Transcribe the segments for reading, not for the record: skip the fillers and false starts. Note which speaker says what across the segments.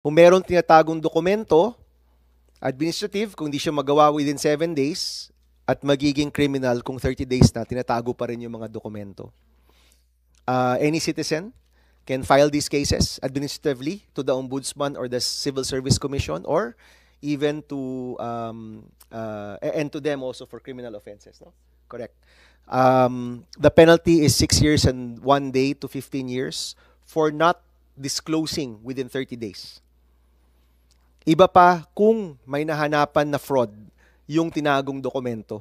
Speaker 1: Kung meron tinatagong dokumento, administrative, kung di siya magawa within 7 days, at magiging criminal kung 30 days na tinatago pa rin yung mga dokumento. Any citizen can file these cases administratively to the Ombudsman or the Civil Service Commission, or even to and to them also for criminal offenses. No? Correct. The penalty is 6 years and 1 day to 15 years for not disclosing within 30 days. Iba pa kung may nahanapan na fraud yung tinagong dokumento.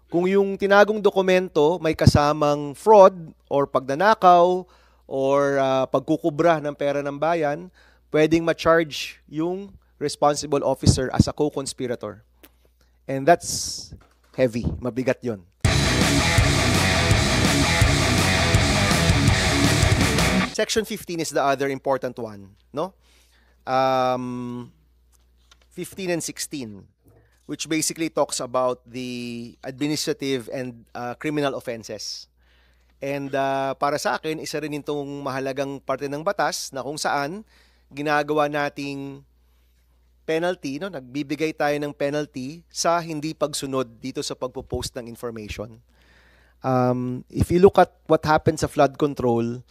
Speaker 1: Kung yung tinagong dokumento may kasamang fraud or pagnanakaw or pagkukubra ng pera ng bayan, pwedeng ma-charge yung responsible officer as a co-conspirator. And that's heavy, mabigat yon. Section 15 is the other important one, no? 15 and 16, which basically talks about the administrative and criminal offenses. And para sa akin, isa rin itong mahalagang parte ng batas na kung saan ginagawa nating penalty, no? Nagbibigay tayo ng penalty sa hindi pagsunod dito sa pagpo-post ng information. If you look at what happened sa flood control,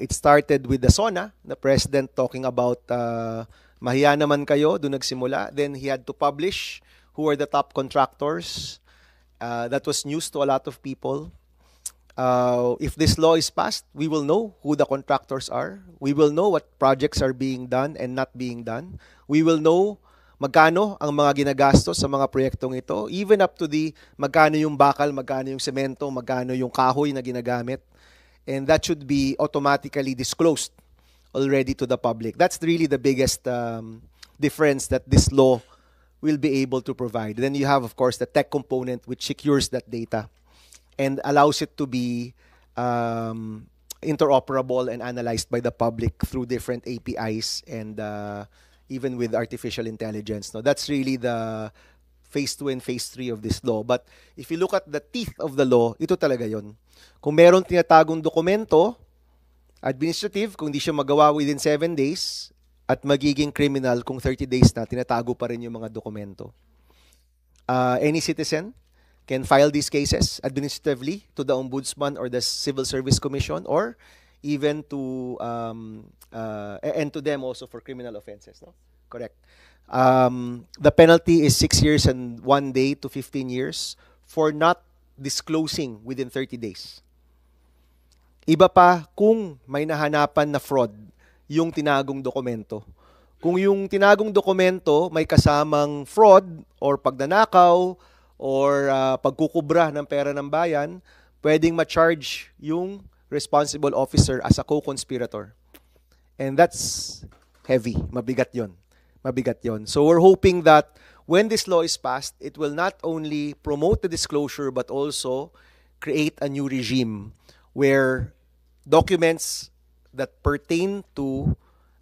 Speaker 1: it started with the SONA, the president talking about mahiya naman kayo, doon nagsimula. Then he had to publish who are the top contractors. That was news to a lot of people. If this law is passed, we will know who the contractors are. We will know what projects are being done and not being done. We will know magkano ang mga ginagastos sa mga proyektong ito, even up to the magkano yung bakal, magkano yung semento, magkano yung kahoy na ginagamit. And that should be automatically disclosed already to the public. That's really the biggest difference that this law will be able to provide. Then you have, of course, the tech component which secures that data and allows it to be interoperable and analyzed by the public through different APIs and even with artificial intelligence. No, that's really the phase 2 and phase 3 of this law. But if you look at the teeth of the law, ito talaga yon. Kung meron tinatagong dokumento, administrative, kung di siya magawa within 7 days, at magiging criminal kung 30 days na tinatago pa rin yung mga dokumento. Any citizen can file these cases administratively to the Ombudsman or the Civil Service Commission, or even to and to them also for criminal offenses. No? Correct. The penalty is 6 years and 1 day to 15 years for not disclosing within 30 days. Iba pa kung may nahanapan na fraud yung tinagong dokumento. Kung yung tinagong dokumento may kasamang fraud or pagnanakaw or pagkukubra ng pera ng bayan, pwedeng ma-charge yung responsible officer as a co-conspirator. And that's heavy, mabigat yon. Mabigat yon. So we're hoping that when this law is passed, it will not only promote the disclosure but also create a new regime where documents that pertain to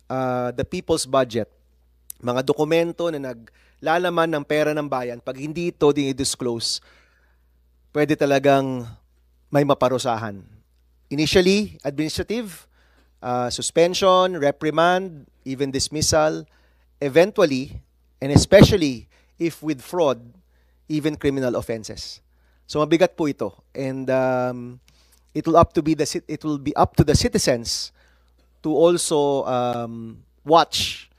Speaker 1: the people's budget, mga dokumento na naglalaman ng pera ng bayan, pag hindi ito dinidisclose, pwede talagang may maparusahan. Initially, administrative, suspension, reprimand, even dismissal, eventually, and especially if with fraud, even criminal offenses. So mabigat po ito. And it will be up to the citizens to also watch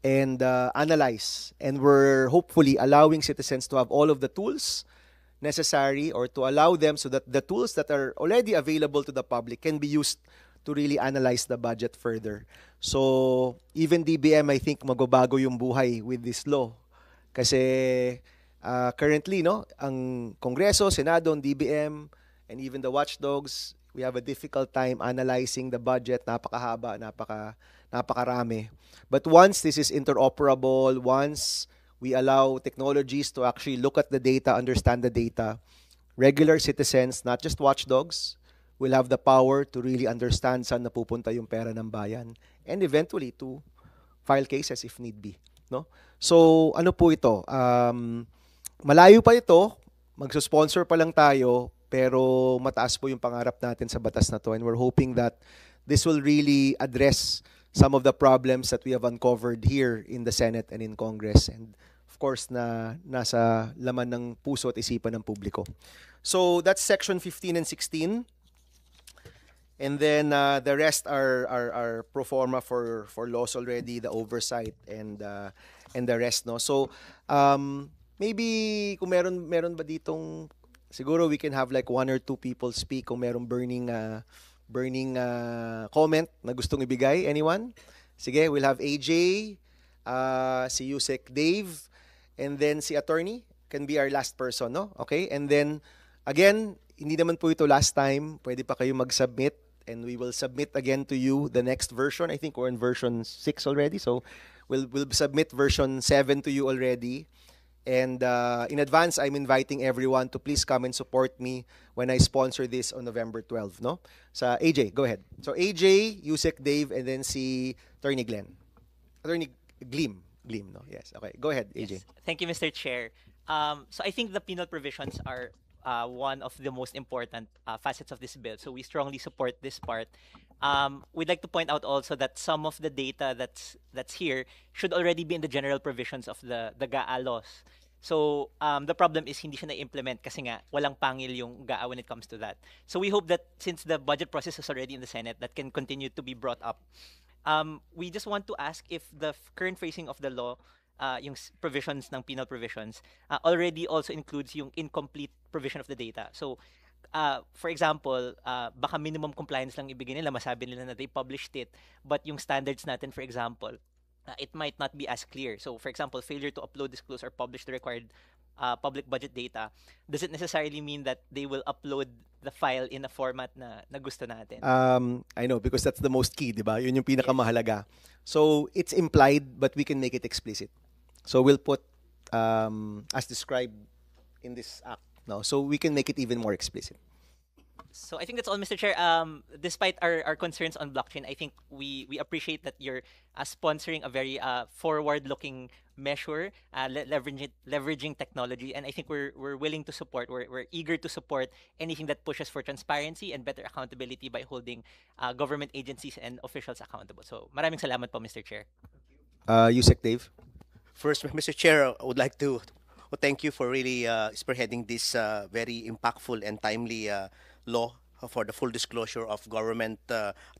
Speaker 1: and analyze, and we're hopefully allowing citizens to have all of the tools necessary, or to allow them so that the tools that are already available to the public can be used to really analyze the budget further. So even DBM, I think magbabago yung buhay with this law kasi currently, no, ang Kongreso, Senado, ang DBM, and even the watchdogs, we have a difficult time analyzing the budget. Napakahaba, napakarami. But once this is interoperable, once we allow technologies to actually look at the data, understand the data, regular citizens, not just watchdogs, will have the power to really understand saan napupunta yung pera ng bayan, and eventually to file cases if need be. No? So ano po ito? Malayo pa ito, magsusponsor pa lang tayo, pero mataas po yung pangarap natin sa batas na to, and we're hoping that this will really address some of the problems that we have uncovered here in the Senate and in Congress, and of course na nasa laman ng puso at isipan ng publiko. So that's section 15 and 16. And then the rest are pro forma for laws already, the oversight and the rest, no. So maybe kung meron ba ditong, siguro we can have like 1 or 2 people speak kung merong burning comment na gustong ibigay. Anyone? Sige, we'll have AJ, si Yusek Dave, and then si attorney can be our last person, no? Okay? And then again, hindi naman po ito last time. Pwede pa kayo mag-submit, and we will submit again to you the next version. I think we're in version 6 already, so we'll submit version 7 to you already. And in advance, I'm inviting everyone to please come and support me when I sponsor this on November 12, no? Sa AJ, go ahead. So AJ, Yusek Dave, and then si Attorney Glenn. Attorney Gleam, no? Yes, okay. Go ahead, AJ.
Speaker 2: Yes. Thank you, Mr. Chair. So I think the penal provisions are one of the most important facets of this bill. So we strongly support this part. We'd like to point out also that some of the data that's here should already be in the general provisions of the GAA laws. So the problem is hindi siya na-implement kasi nga walang pangil yung GAA when it comes to that. So we hope that since the budget process is already in the Senate, that can continue to be brought up. We just want to ask if the current phrasing of the law, yung provisions ng penal provisions, already also includes yung incomplete provision of the data. So, for example, baka minimum compliance lang ibigay nila, masabi nila na they published it, but yung standards natin, for example, it might not be as clear. So, for example, failure to upload, disclose, or publish the required public budget data, does it necessarily mean that they will upload the file in a format na gusto natin?
Speaker 1: I know, because that's the most key, di ba? Yun yung pinakamahalaga. So, it's implied, but we can make it explicit. So, we'll put as described in this act. No? So, we can make it even more explicit.
Speaker 2: So I think that's all, Mr. Chair. Despite our concerns on blockchain, I think we appreciate that you're sponsoring a very forward-looking measure, leveraging technology, and I think we're willing to support. We're eager to support anything that pushes for transparency and better accountability by holding government agencies and officials accountable. So maraming salamat po, Mr. Chair.
Speaker 1: Yusek Dave.
Speaker 3: First, Mr. Chair, I would like to thank you for really spearheading this very impactful and timely law for the full disclosure of government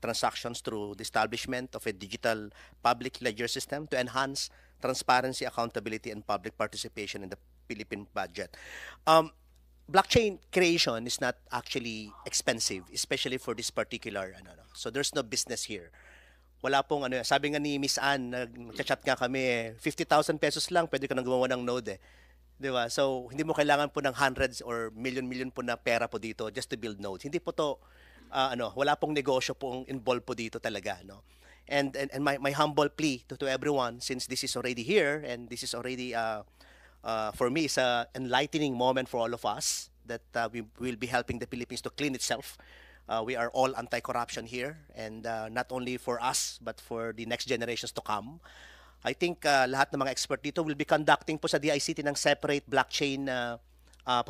Speaker 3: transactions through the establishment of a digital public ledger system to enhance transparency, accountability, and public participation in the Philippine budget. Blockchain creation is not actually expensive, especially for this particular, so there's no business here. Wala pong sabi nga ni Miss Ann, nag-chat nga kami, 50,000 pesos lang, pwede ka nang gumawa ng node eh. Diba? So, hindi mo kailangan po ng hundreds or million po na pera po dito just to build nodes. Hindi po to, wala pong negosyo pong involved po dito talaga. No? And my humble plea to everyone, since this is already here, and this is already, for me, it's an enlightening moment for all of us, that we will be helping the Philippines to clean itself. We are all anti-corruption here, and not only for us, but for the next generations to come. I think lahat ng mga expert dito will be conducting po sa DICT ng separate blockchain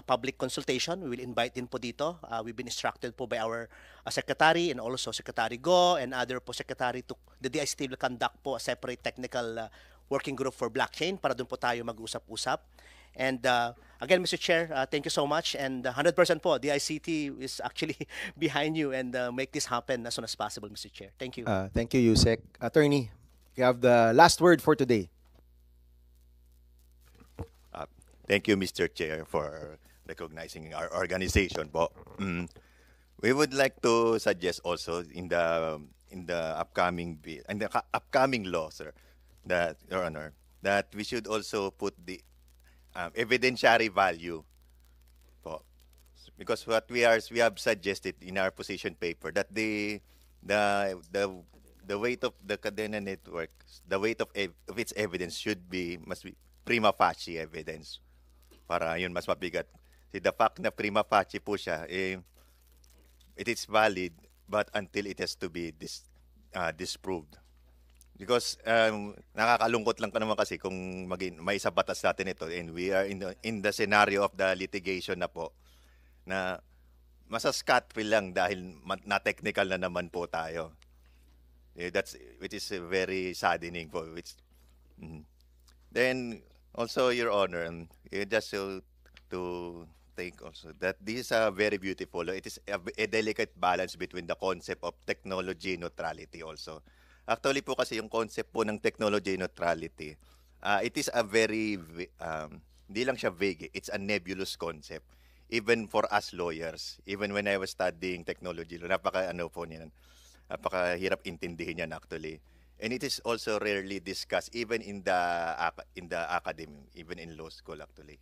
Speaker 3: public consultation. We will invite din po dito. We've been instructed po by our secretary and also Secretary Go and other po secretary to the DICT will conduct po a separate technical working group for blockchain para doon po tayo mag-usap-usap. And again, Mr. Chair, thank you so much. And 100% po, DICT is actually behind you and make this happen as soon as possible, Mr. Chair. Thank you.
Speaker 1: Thank you, Yusek. Attorney, you have the last word for today.
Speaker 4: Thank you, Mr. Chair, for recognizing our organization. But we would like to suggest also in the upcoming law, sir, that Your Honor, that we should also put the evidentiary value. Po. Because what we have suggested in our position paper that the weight of the Cadena Network, the weight of its evidence must be prima facie evidence. Para yun mas mabigat. See, the fact na prima facie po siya, it is valid, but until it has to be disproved. Because nakakalungkot lang ka naman kasi kung may isa batas natin ito, and we are in the scenario of the litigation na po, na masascat free lang dahil na-technical na naman po tayo. That's which is very saddening for which. Mhm. Then also, Your Honor, just to think also that this is very beautiful. It is a delicate balance between the concept of technology neutrality also. Actually po kasi yung concept po ng technology neutrality, it is a very, hindi lang siya vague, it's a nebulous concept. Even for us lawyers, even when I was studying technology, napaka po niyan, napakahirap intindihin yan actually. And it is also rarely discussed even in the academy, even in law school actually.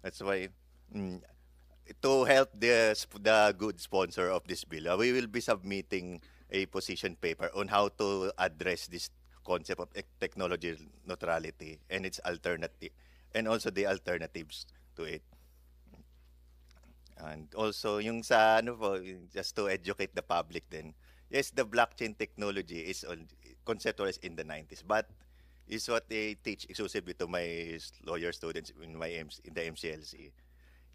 Speaker 4: That's why to help the good sponsor of this bill, we will be submitting a position paper on how to address this concept of technology neutrality and its alternative, and also the alternatives to it. And also yung sa just to educate the public then. Yes, the blockchain technology is conceptualized in the 90s, but is what they teach exclusively to my lawyer students in the MCLC.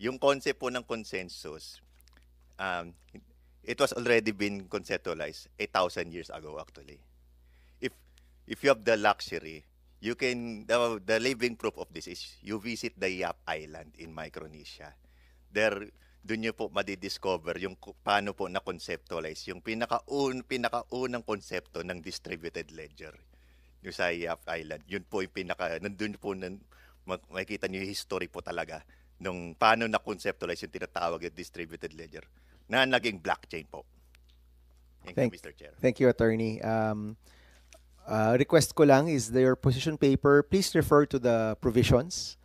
Speaker 4: Yung concept po ng consensus, it was already been conceptualized 1,000 years ago actually. If you have the luxury, you can, the living proof of this is you visit the Yap Island in Micronesia. Doon nyo po madidiscover yung paano po na-conceptualize yung pinakaunang konsepto ng distributed ledger. Yung sa Yap Island. Yun po yung nandun po makikita nyo yung history po talaga nung paano na-conceptualize yung tinatawag na distributed ledger na naging blockchain po. Thank you, Mr. Chair.
Speaker 1: Thank you, Attorney. Request ko lang is your position paper, please refer to the provisions,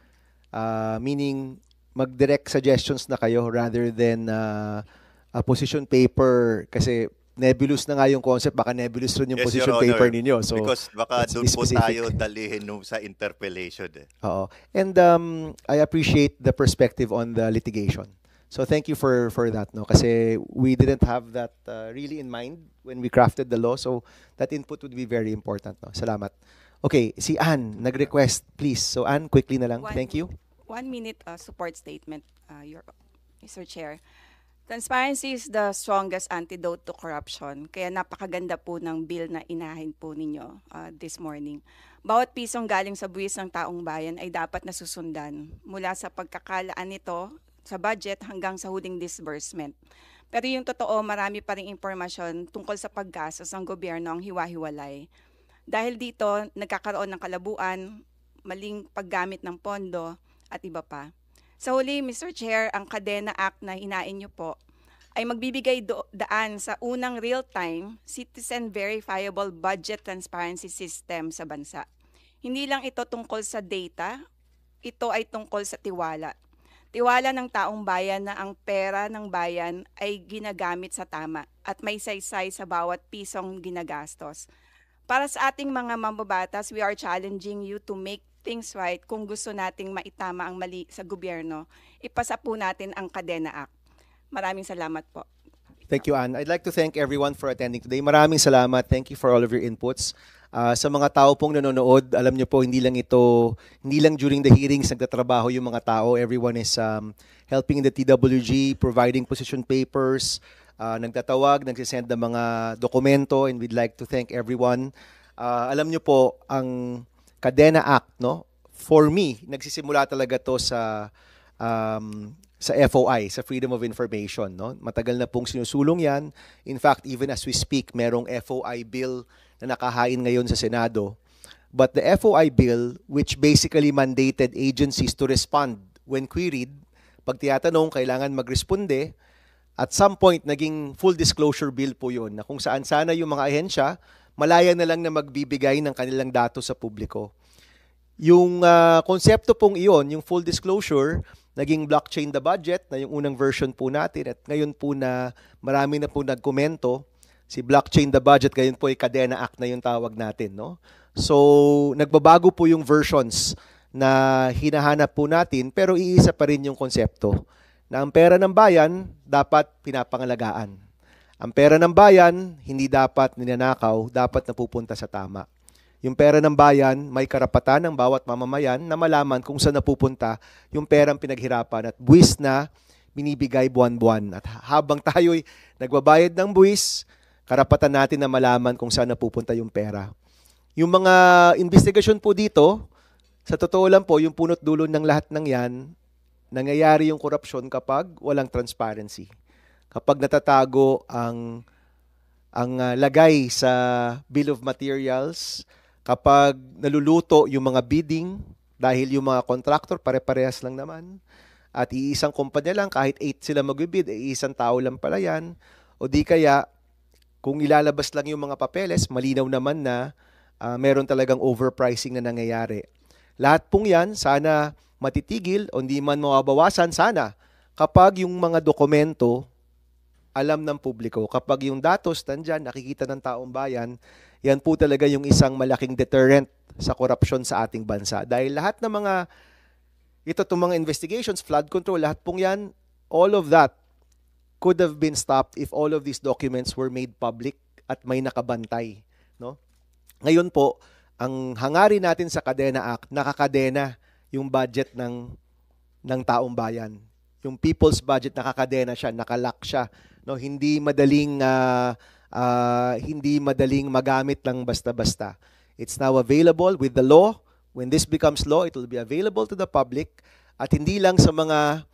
Speaker 1: meaning mag-direct suggestions na kayo rather than a position paper kasi nebulous na nga yung concept, baka nebulous rin yung
Speaker 4: Yes,
Speaker 1: position
Speaker 4: Your Honor,
Speaker 1: paper ninyo. So,
Speaker 4: because baka
Speaker 1: let's
Speaker 4: doon
Speaker 1: be
Speaker 4: po
Speaker 1: specific.
Speaker 4: tayo dalihin sa interpellation.
Speaker 1: Oo. And I appreciate the perspective on the litigation. So thank you for that, no? Kasi we didn't have that really in mind when we crafted the law. So that input would be very important, no? Salamat. Okay, si Ann, nag-request, please. So Ann, quickly na lang. Thank you.
Speaker 5: 1 minute support statement, Mr. Chair. Transparency is the strongest antidote to corruption. Kaya napakaganda po ng bill na inahin po ninyo this morning. Bawat pisong galing sa buwis ng taong bayan ay dapat nasusundan mula sa pagkakalaan nito sa budget hanggang sa huling disbursement. Pero yung totoo, marami pa ring impormasyon tungkol sa paggastos ng gobyerno ang hiwa-hiwalay. Dahil dito, nagkakaroon ng kalabuan, maling paggamit ng pondo, at iba pa. Sa huli, Mr. Chair, ang Kadena Act na hinain niyo po ay magbibigay daan sa unang real-time, citizen verifiable budget transparency system sa bansa. Hindi lang ito tungkol sa data, ito ay tungkol sa tiwala. Tiwala ng taong bayan na ang pera ng bayan ay ginagamit sa tama at may saysay sa bawat pisong ginagastos. Para sa ating mga mambabatas, we are challenging you to make things right. Kung gusto nating maitama ang mali sa gobyerno, ipasa po natin ang Kadena Act. Maraming salamat po.
Speaker 1: Thank you, Ann. I'd like to thank everyone for attending today. Maraming salamat. Thank you for all of your inputs. Sa mga tao pong nanonood, alam nyo po, hindi lang during the hearings nagtatrabaho yung mga tao. Everyone is helping the TWG, providing position papers, nagtatawag, nagsisend ng mga dokumento, and we'd like to thank everyone. Alam nyo po, ang Kadena Act, no? For me, nagsisimula talaga to sa FOI, sa Freedom of Information, no? Matagal na pong sinusulong 'yan. In fact, even as we speak, merong FOI bill na nakahain ngayon sa Senado. But the FOI bill, which basically mandated agencies to respond when queried, pag tiyatanong, kailangan magresponde, at some point, naging full disclosure bill po yun, na kung saan sana yung mga ahensya, malaya na lang na magbibigay ng kanilang datos sa publiko. Yung konsepto pong iyon, yung full disclosure, naging blockchain the budget, na yung unang version po natin, at ngayon po na marami na po nagkomento, si blockchain the budget, ngayon po ay Kadena Act na yung tawag natin, no? So, nagbabago po yung versions na hinahanap po natin, pero iisa pa rin yung konsepto, na ang pera ng bayan dapat pinapangalagaan. Ang pera ng bayan, hindi dapat ninanakaw, dapat napupunta sa tama. Yung pera ng bayan, may karapatan ng bawat mamamayan na malaman kung saan napupunta yung perang pinaghirapan at buwis na binibigay buwan-buwan. At habang tayo'y nagbabayad ng buwis, karapatan natin na malaman kung saan napupunta yung pera. Yung mga investigasyon po dito, sa totoo lang po, yung punot dulo ng lahat ng yan, nangyayari yung korupsyon kapag walang transparency. Kapag natatago ang lagay sa bill of materials, kapag naluluto yung mga bidding, dahil yung mga contractor pare-parehas lang naman, at iisang kumpanya lang, kahit 8 sila magbibid, isang tao lang pala yan, o di kaya, kung ilalabas lang yung mga papeles, malinaw naman na meron talagang overpricing na nangyayari. Lahat pong yan, sana matitigil o hindi man mababawasan, sana kapag yung mga dokumento alam ng publiko. Kapag yung datos nandyan, nakikita ng taong bayan, yan po talaga yung isang malaking deterrent sa korupsyon sa ating bansa. Dahil lahat ng mga, itong mga investigations, flood control, lahat pong yan, all of that could have been stopped if all of these documents were made public at may nakabantay. No? Ngayon po, ang hangarin natin sa Kadena Act, nakakadena yung budget ng taong bayan. Yung people's budget, nakakadena siya, nakalock siya. No? Hindi madaling magamit lang basta-basta. It's now available with the law. When this becomes law, it will be available to the public. At hindi lang sa mga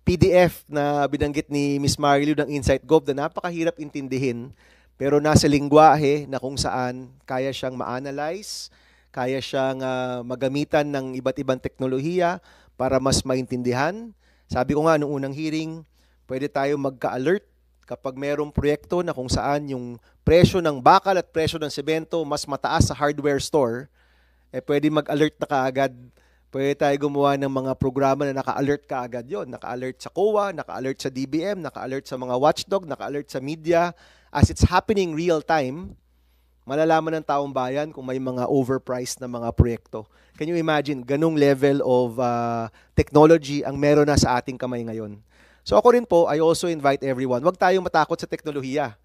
Speaker 1: PDF na binanggit ni Ms. Marilu ng InsightGov na napakahirap intindihin, pero nasa lingwahe na kung saan kaya siyang ma-analyze, kaya siyang magamitan ng iba't ibang teknolohiya para mas maintindihan. Sabi ko nga noong unang hearing, pwede tayo magka-alert kapag mayroong proyekto na kung saan yung presyo ng bakal at presyo ng semento mas mataas sa hardware store, pwede mag-alert na kaagad. Pwede tayo gumawa ng mga programa na naka-alert kaagad yon. Naka-alert sa COA, naka-alert sa DBM, naka-alert sa mga watchdog, naka-alert sa media. As it's happening real time, malalaman ng taong bayan kung may mga overpriced na mga proyekto. Can you imagine, ganung level of technology ang meron na sa ating kamay ngayon. So ako rin po, I also invite everyone, wag tayong matakot sa teknolohiya.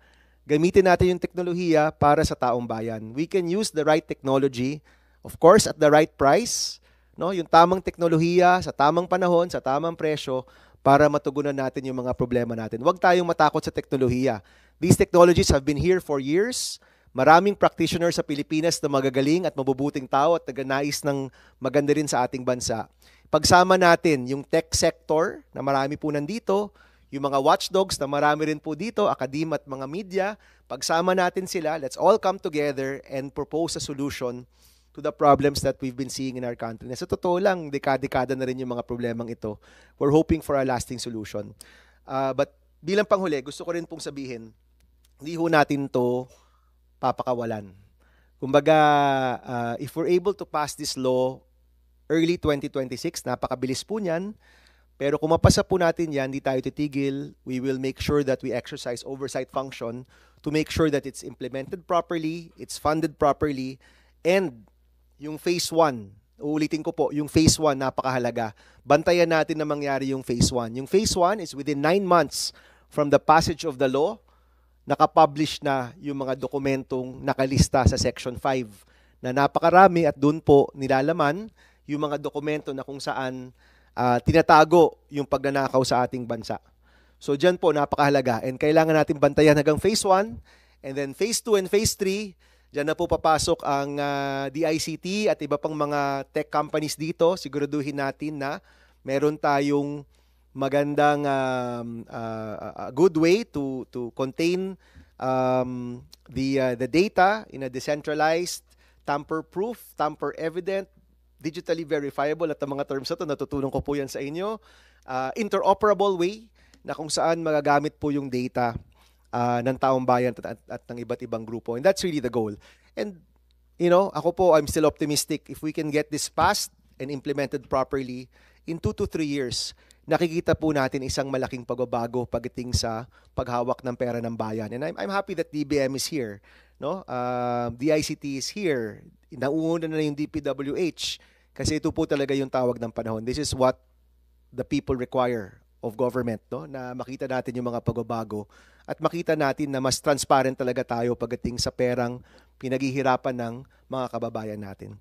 Speaker 1: Gamitin natin yung teknolohiya para sa taong bayan. We can use the right technology, of course, at the right price, no? Yung tamang teknolohiya, sa tamang panahon, sa tamang presyo, para matugunan natin yung mga problema natin. Huwag tayong matakot sa teknolohiya. These technologies have been here for years. Maraming practitioners sa Pilipinas na magagaling at mabubuting tao at nagnanais ng maganda rin sa ating bansa. Pagsama natin yung tech sector na marami po nandito, yung mga watchdogs na marami rin po dito, akadema at mga media, pagsama natin sila, let's all come together and propose a solution to the problems that we've been seeing in our country. Na sa totoo lang, dekada-dekada na rin yung mga problemang ito. We're hoping for a lasting solution. But bilang panghuli, gusto ko rin pong sabihin, hindi ho natin to papakawalan. Kumbaga, if we're able to pass this law early 2026, napakabilis po niyan. Pero kung mapasa po natin yan, hindi tayo titigil. We will make sure that we exercise oversight function to make sure that it's implemented properly, it's funded properly, and yung phase 1, uulitin ko po, yung phase 1, napakahalaga. Bantayan natin na mangyari yung phase 1. Yung phase 1 is within 9 months from the passage of the law, nakapublish na yung mga dokumentong nakalista sa Section 5 na napakarami at doon po nilalaman yung mga dokumento na kung saan tinatago yung pagnanakaw sa ating bansa. So dyan po napakahalaga and kailangan natin bantayan hanggang phase 1 and then phase 2 and phase 3, dyan na po papasok ang DICT at iba pang mga tech companies dito. Siguraduhin natin na meron tayong magandang good way to contain the data in a decentralized, tamper-proof, tamper-evident, digitally verifiable at ang mga terms na ito, natutunan ko po yan sa inyo, interoperable way na kung saan magagamit po yung data ng taong bayan at ng iba't ibang grupo. And that's really the goal. And, you know, ako po, I'm still optimistic. If we can get this passed and implemented properly, in 2 to 3 years, nakikita po natin isang malaking pagbabago pagdating sa paghawak ng pera ng bayan. And I'm happy that DBM is here. No? DICT is here. Nauuna na yung DPWH kasi ito po talaga yung tawag ng panahon. This is what the people require of government, no? Na makita natin yung mga pagbabago at makita natin na mas transparent talaga tayo pagdating sa perang pinaghihirapan ng mga kababayan natin.